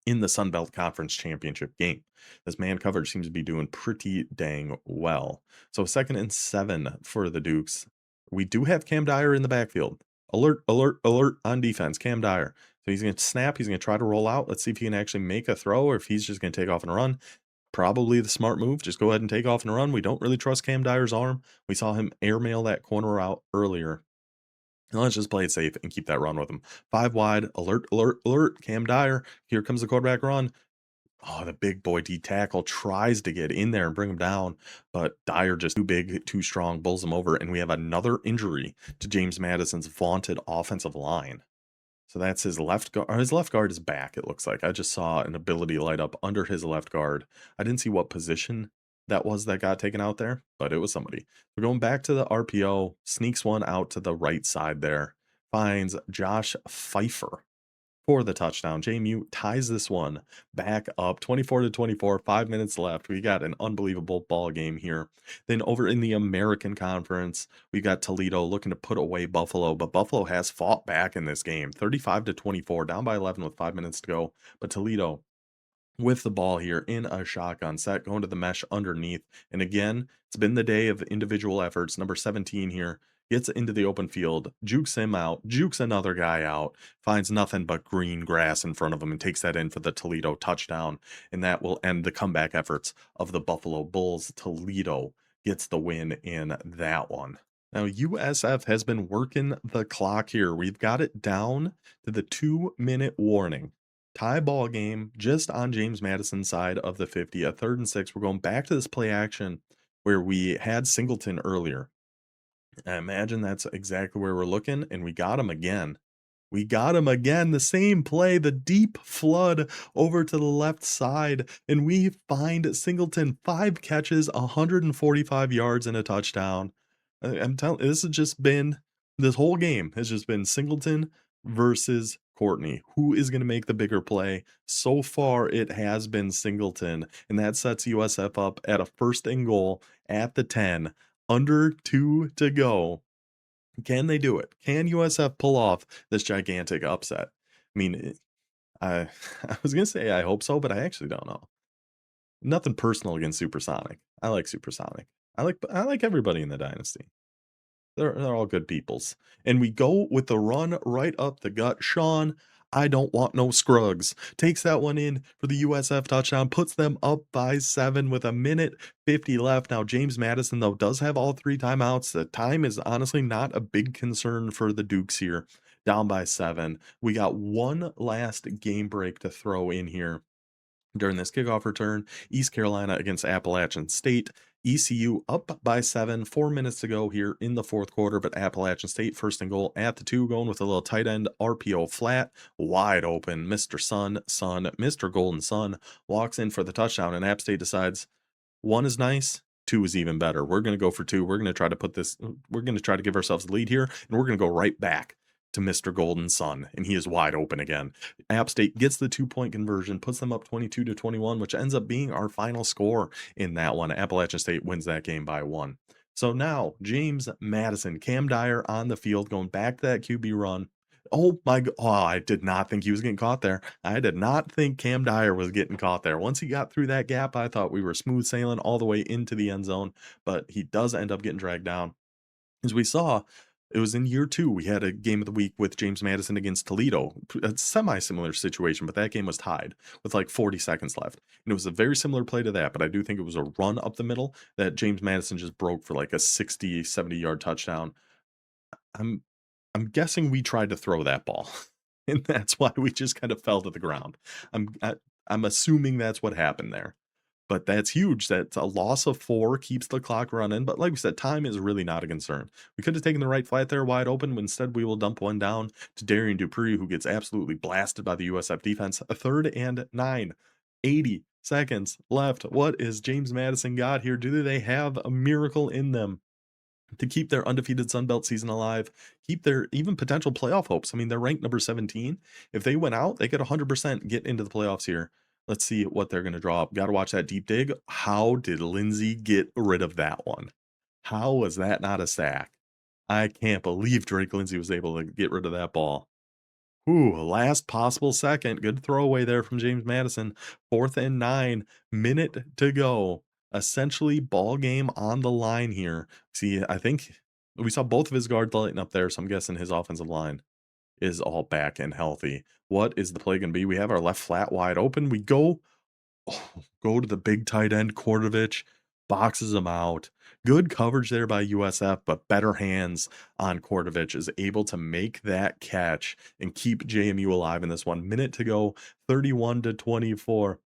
in the Sun Belt Conference Championship game. This man coverage seems to be doing pretty dang well. So 2nd and 7 for the Dukes. We do have Cam Dyer in the backfield. Alert, alert, alert on defense. Cam Dyer. So he's going to snap. He's going to try to roll out. Let's see if he can actually make a throw or if he's just going to take off and run. Probably the smart move. Just go ahead and take off and run. We don't really trust Cam Dyer's arm. We saw him airmail that corner out earlier. Let's just play it safe and keep that run with him. 5 wide, alert, alert, alert. Cam Dyer. Here comes the quarterback run. Oh, the big boy D tackle tries to get in there and bring him down, but Dyer just too big, too strong, bulls him over, and we have another injury to James Madison's vaunted offensive line. So that's his left guard. His left guard is back, it looks like. I just saw an ability light up under his left guard. I didn't see what position that was that got taken out there, but it was somebody. We're going back to the RPO, sneaks one out to the right side there, finds Josh Pfeiffer for the touchdown. JMU ties this one back up 24-24, 5 minutes left. We got an unbelievable ball game here. Then over in the American Conference, we got Toledo looking to put away Buffalo, but Buffalo has fought back in this game, 35-24, down by 11 with 5 minutes to go. But Toledo with the ball here in a shotgun set, going to the mesh underneath. And again, it's been the day of individual efforts. Number 17 here gets into the open field, jukes him out, jukes another guy out, finds nothing but green grass in front of him and takes that in for the Toledo touchdown. And that will end the comeback efforts of the Buffalo Bulls. Toledo gets the win in that one. Now, USF has been working the clock here. We've got it down to the 2-minute warning. Tie ball game just on James Madison's side of the 50. A 3rd and 6. We're going back to this play action where we had Singleton earlier. I imagine that's exactly where we're looking, and we got him again. We got him again, the same play, the deep flood over to the left side, and we find Singleton, 5 catches, 145 yards, and a touchdown. I'm telling this has just been this whole game has just been Singleton versus Courtney. Who is gonna make the bigger play? So far, it has been Singleton, and that sets USF up at a 1st and goal at the 10, under 2 to go. Can they do it? Can USF pull off this gigantic upset? I mean, I I was gonna say I hope so, but I actually don't know. Nothing personal against Supersonic. I like Supersonic. I like everybody in the dynasty. They're all good peoples. And we go with the run right up the gut. Sean, I don't want no scrugs. Takes that one in for the USF touchdown, puts them up by 7 with a minute 50 left. Now, James Madison, though, does have all 3 timeouts. The time is honestly not a big concern for the Dukes here. Down by 7. We got one last game break to throw in here during this kickoff return. East Carolina against Appalachian State. ECU up by 7, 4 minutes to go here in the 4th quarter, but Appalachian State 1st and goal at the 2, going with a little tight end RPO flat, wide open. Mr. Mr. Golden Sun walks in for the touchdown, and App State decides 1 is nice, 2 is even better. We're going to go for 2. We're going to try to we're going to try to give ourselves the lead here, and we're going to go right back to Mr. Golden Sun, and he is wide open again. App State gets the 2-point conversion, puts them up 22-21, which ends up being our final score in that one. Appalachian State wins that game by 1. So now, James Madison, Cam Dyer on the field, going back to that QB run. Oh my god, I did not think he was getting caught there. I did not think Cam Dyer was getting caught there. Once he got through that gap, I thought we were smooth sailing all the way into the end zone, but he does end up getting dragged down. As we saw, it was in year 2, we had a game of the week with James Madison against Toledo, a semi-similar situation, but that game was tied with like 40 seconds left. And it was a very similar play to that, but I do think it was a run up the middle that James Madison just broke for like a 60, 70-yard touchdown. I'm I'm guessing we tried to throw that ball, and that's why we just kind of fell to the ground. I'm assuming that's what happened there. But that's huge. That's a loss of 4, keeps the clock running. But like we said, time is really not a concern. We could have taken the right flat there wide open, but instead we will dump one down to Darian Dupree, who gets absolutely blasted by the USF defense. A 3rd and 9, 80 seconds left. What is James Madison got here? Do they have a miracle in them to keep their undefeated Sun Belt season alive, keep their even potential playoff hopes? I mean, they're ranked number 17. If they went out, they could 100% get into the playoffs here. Let's see what they're going to draw up. Got to watch that deep dig. How did Lindsay get rid of that one? How was that not a sack? I can't believe Drake Lindsay was able to get rid of that ball. Ooh, last possible second. Good throwaway there from James Madison. 4th and 9, minute to go. Essentially, ball game on the line here. See, I think we saw both of his guards lighting up there, so I'm guessing his offensive line is all back and healthy. What is the play going to be? We have our left flat wide open. We go to the big tight end, Kordovich, boxes him out. Good coverage there by USF, but better hands on Kordovich, is able to make that catch and keep JMU alive in this one. Minute to go, 31-24.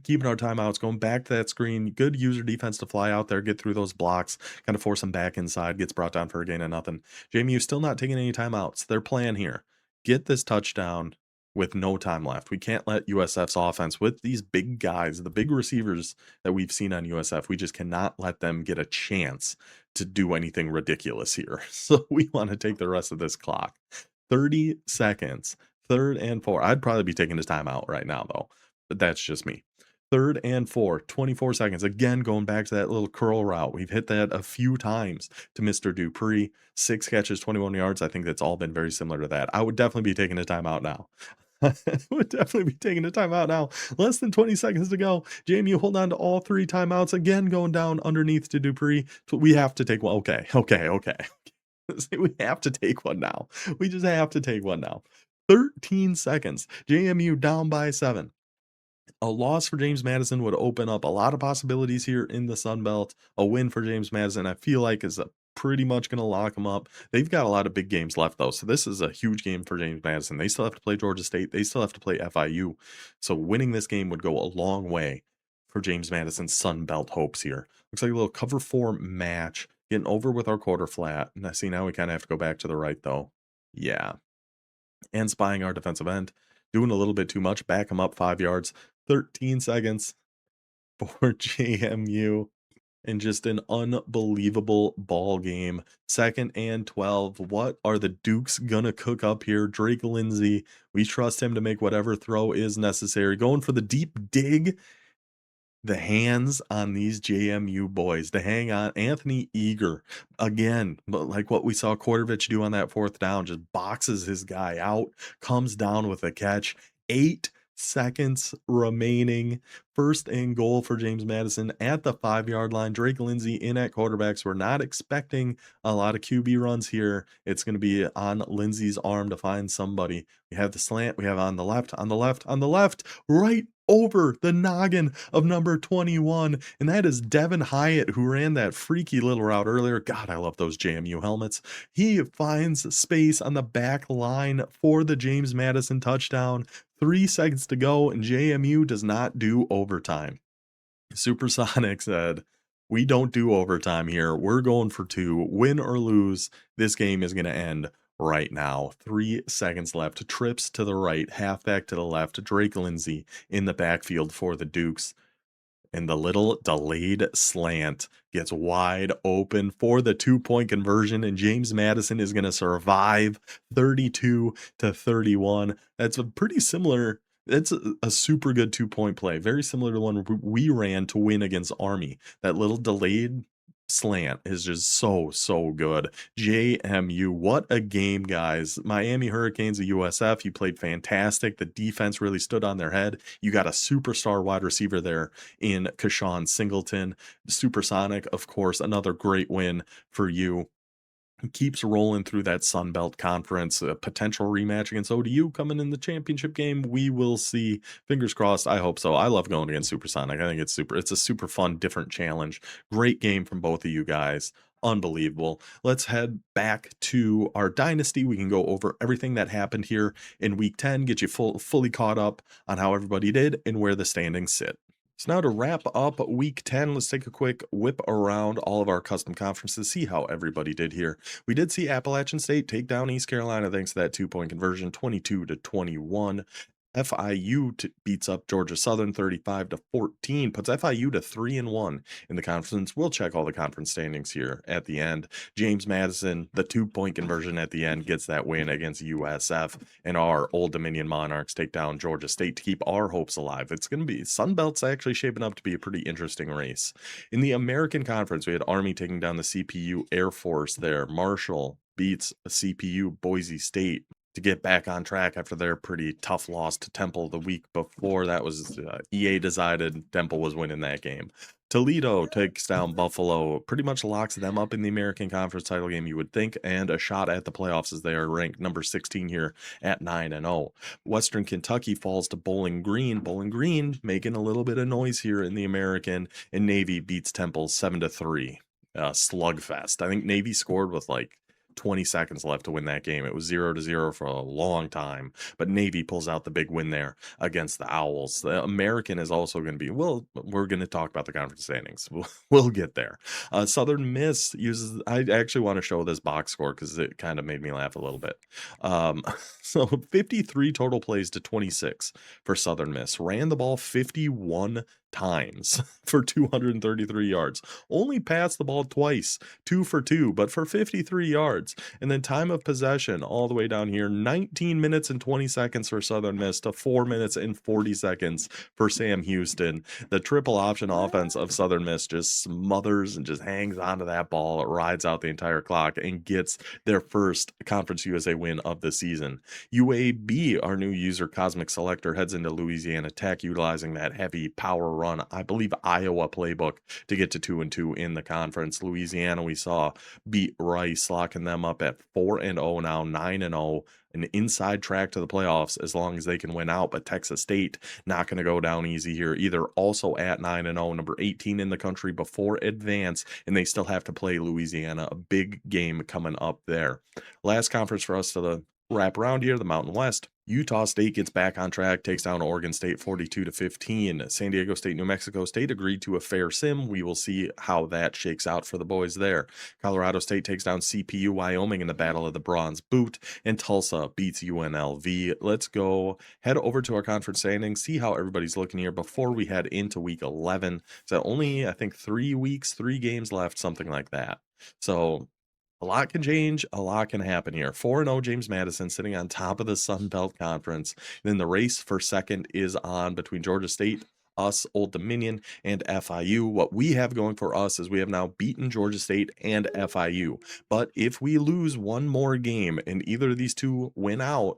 Keeping our timeouts, going back to that screen. Good user defense to fly out there, get through those blocks, kind of force them back inside, gets brought down for a gain of nothing. JMU still not taking any timeouts. Their plan here, get this touchdown with no time left. We can't let USF's offense, with these big guys, the big receivers that we've seen on USF, we just cannot let them get a chance to do anything ridiculous here. So we want to take the rest of this clock. 30 seconds, 3rd and 4. I'd probably be taking this timeout right now, though, but that's just me. 3rd and 4, 24 seconds. Again, going back to that little curl route. We've hit that a few times to Mr. Dupree. 6 catches, 21 yards. I think that's all been very similar to that. I would definitely be taking a timeout now. I would definitely be taking a timeout now. Less than 20 seconds to go. JMU hold on to all 3 timeouts. Again, going down underneath to Dupree. We have to take one. Okay. We have to take one now. We just have to take one now. 13 seconds. JMU down by 7. A loss for James Madison would open up a lot of possibilities here in the Sun Belt. A win for James Madison, I feel like, is pretty much going to lock them up. They've got a lot of big games left, though, so this is a huge game for James Madison. They still have to play Georgia State. They still have to play FIU. So winning this game would go a long way for James Madison's Sun Belt hopes here. Looks like a little cover 4 match. Getting over with our quarter flat. And I see now we kind of have to go back to the right, though. Yeah. and spying our defensive end, doing a little bit too much. Back him up 5 yards, 13 seconds for JMU, and just an unbelievable ball game. 2nd and 12. What are the Dukes gonna cook up here? Drake Lindsay, we trust him to make whatever throw is necessary. Going for the deep dig, the hands on these JMU boys, to hang on. Anthony Eager, again, but like what we saw Quartervich do on that 4th down, just boxes his guy out, comes down with a catch. 8 seconds remaining. 1st and goal for James Madison at the 5-yard line. Drake Lindsay in at quarterbacks. We're not expecting a lot of QB runs here. It's going to be on Lindsay's arm to find somebody. We have the slant. We have on the left, on the left, on the left, right over the noggin of number 21, and that is Devin Hyatt, who ran that freaky little route earlier. God, I love those JMU helmets. He finds space on the back line for the James Madison touchdown. 3 seconds to go, and JMU does not do overtime. Supersonic said, "We don't do overtime here. We're going for 2. Win or lose, this game is going to end right now." 3 seconds left. Trips to the right, halfback to the left. Drake Lindsay in the backfield for the Dukes. And the little delayed slant gets wide open for the 2-point conversion, and James Madison is going to survive 32-31. That's a pretty similar. That's a super good 2-point play, very similar to one we ran to win against Army. That little delayed slant is just so good. JMU, what a game, guys. Miami Hurricanes of USF, you played fantastic. The defense really stood on their head. You got a superstar wide receiver there in Kashawn Singleton. Supersonic, of course, another great win for you. Keeps rolling through that Sun Belt Conference. A potential rematch against ODU coming in the championship game. We will see. Fingers crossed. I hope so. I love going against Supersonic. I think it's a super fun, different challenge. Great game from both of you guys. Unbelievable. Let's head back to our Dynasty. We can go over everything that happened here in week 10, get you fully caught up on how everybody did and where the standings sit. So now to wrap up week 10, let's take a quick whip around all of our custom conferences, see how everybody did here. We did see Appalachian State take down East Carolina thanks to that 2-point conversion, 22-21. FIU beats up Georgia Southern 35-14, puts FIU to 3-1 in the conference. We'll check all the conference standings here at the end. James Madison, the 2-point conversion at the end, gets that win against USF, and our Old Dominion Monarchs take down Georgia State to keep our hopes alive. It's going to be Sun Belt's actually shaping up to be a pretty interesting race. In the American Conference, we had Army taking down the CPU Air Force there. Marshall beats CPU Boise State to get back on track after their pretty tough loss to Temple the week before. That was EA decided Temple was winning that game. Toledo takes down Buffalo, pretty much locks them up in the American Conference title game, you would think, and a shot at the playoffs as they are ranked number 16 here at 9-0. Western Kentucky falls to Bowling Green. Bowling Green making a little bit of noise here in the American, and Navy beats Temple 7-3. Slugfest. I think Navy scored with like 20 seconds left to win that game. It was 0-0 for a long time, but Navy pulls out the big win there against the Owls. The American is also going to be, well, we're going to talk about the conference standings. We'll get there. Southern Miss uses, I actually want to show this box score because it kind of made me laugh a little bit. So 53 total plays to 26 for Southern Miss. Ran the ball 51 times for 233 yards. Only passed the ball twice, 2 for 2, but for 53 yards. And then time of possession all the way down here, 19 minutes and 20 seconds for Southern Miss to 4 minutes and 40 seconds for Sam Houston. The triple option offense of Southern Miss just smothers and just hangs onto that ball. It rides out the entire clock and gets their first Conference USA win of the season. UAB, our new user Cosmic Selector, heads into Louisiana Tech utilizing that heavy power run, I believe Iowa playbook, to get to 2-2 in the conference. Louisiana, we saw beat Rice, locking them up at 4-0 now, 9-0. An inside track to the playoffs as long as they can win out, but Texas State not going to go down easy here either. Also at 9-0, number 18 in the country before advance, and they still have to play Louisiana. A big game coming up there. Last conference for us to Wrap around here, the Mountain West. Utah State gets back on track, takes down Oregon State 42-15. San Diego State, New Mexico State agreed to a fair sim. We will see how that shakes out for the boys there. Colorado State takes down CPU Wyoming in the Battle of the Bronze Boot, and Tulsa beats UNLV. Let's go head over to our conference standings, see how everybody's looking here before we head into week 11. So only, I think, 3 weeks, 3 games left, something like that. So a lot can change, a lot can happen here. 4-0 James Madison sitting on top of the Sun Belt Conference. Then the race for second is on between Georgia State, us, Old Dominion, and FIU. What we have going for us is we have now beaten Georgia State and FIU. But if we lose one more game and either of these two win out,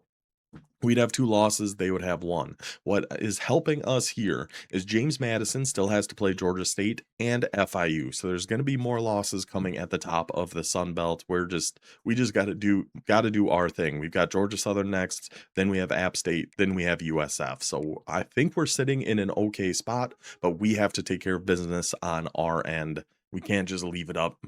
we'd have 2 losses, they would have 1. What is helping us here is James Madison still has to play Georgia State and FIU. So there's going to be more losses coming at the top of the Sun Belt. We just got to do our thing. We've got Georgia Southern next, then we have App State, then we have USF. So I think we're sitting in an okay spot, but we have to take care of business on our end. We can't just leave it up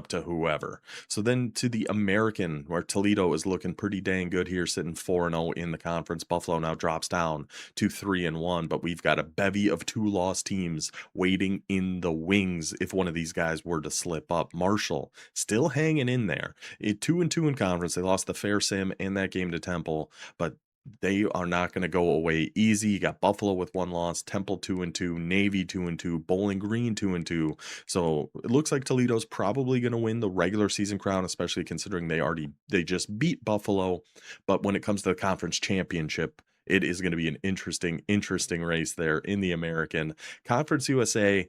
to whoever. So then to the American, where Toledo is looking pretty dang good here, sitting 4-0 in the conference. Buffalo now drops down to 3-1, but we've got a bevy of 2 lost teams waiting in the wings if one of these guys were to slip up. Marshall still hanging in there. 2-2 in conference. They lost the fair sim and that game to Temple, but they are not going to go away easy. You got Buffalo with 1 loss, Temple 2-2, Navy 2-2, Bowling Green 2-2. So it looks like Toledo's probably going to win the regular season crown, especially considering they just beat Buffalo. But when it comes to the conference championship, it is going to be an interesting race there in the American Conference USA.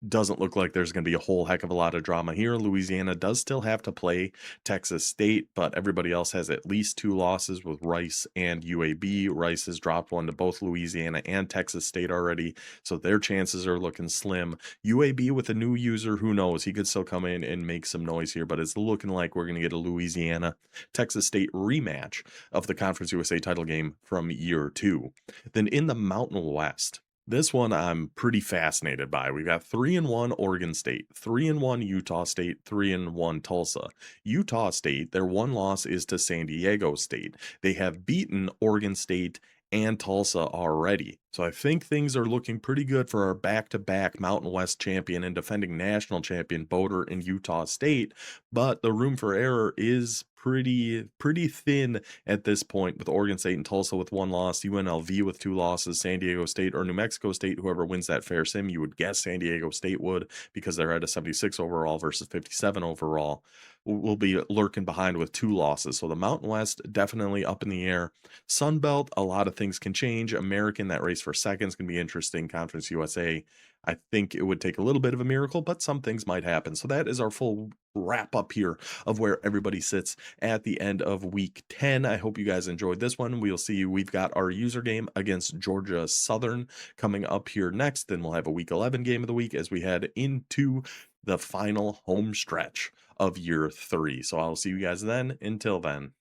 Doesn't look like there's going to be a whole heck of a lot of drama here. Louisiana does still have to play Texas State, but everybody else has at least 2 losses with Rice and UAB. Rice has dropped one to both Louisiana and Texas State already, so their chances are looking slim. UAB with a new user, who knows? He could still come in and make some noise here, but it's looking like we're going to get a Louisiana Texas State rematch of the Conference USA title game from year 2. Then in the Mountain West, this one I'm pretty fascinated by. We've got 3-1 Oregon State, 3-1 Utah State, 3-1 Tulsa. Utah State, their 1 loss is to San Diego State. They have beaten Oregon State and Tulsa already. So I think things are looking pretty good for our back-to-back Mountain West champion and defending national champion Boulder and Utah State, but the room for error is pretty thin at this point, with Oregon State and Tulsa with 1 loss, UNLV with 2 losses, San Diego State or New Mexico State, whoever wins that fair sim, you would guess San Diego State would, because they're at a 76 overall versus 57 overall, will be lurking behind with 2 losses. So the Mountain West definitely up in the air. Sun Belt, a lot of things can change. American, that race for second is going to be interesting. Conference USA, I think it would take a little bit of a miracle, but some things might happen. So that is our full wrap up here of where everybody sits at the end of week 10. I hope you guys enjoyed this one. We'll see you. We've got our user game against Georgia Southern coming up here next. Then we'll have a week 11 game of the week as we head into the final home stretch of year 3. So I'll see you guys then. Until then,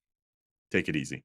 take it easy.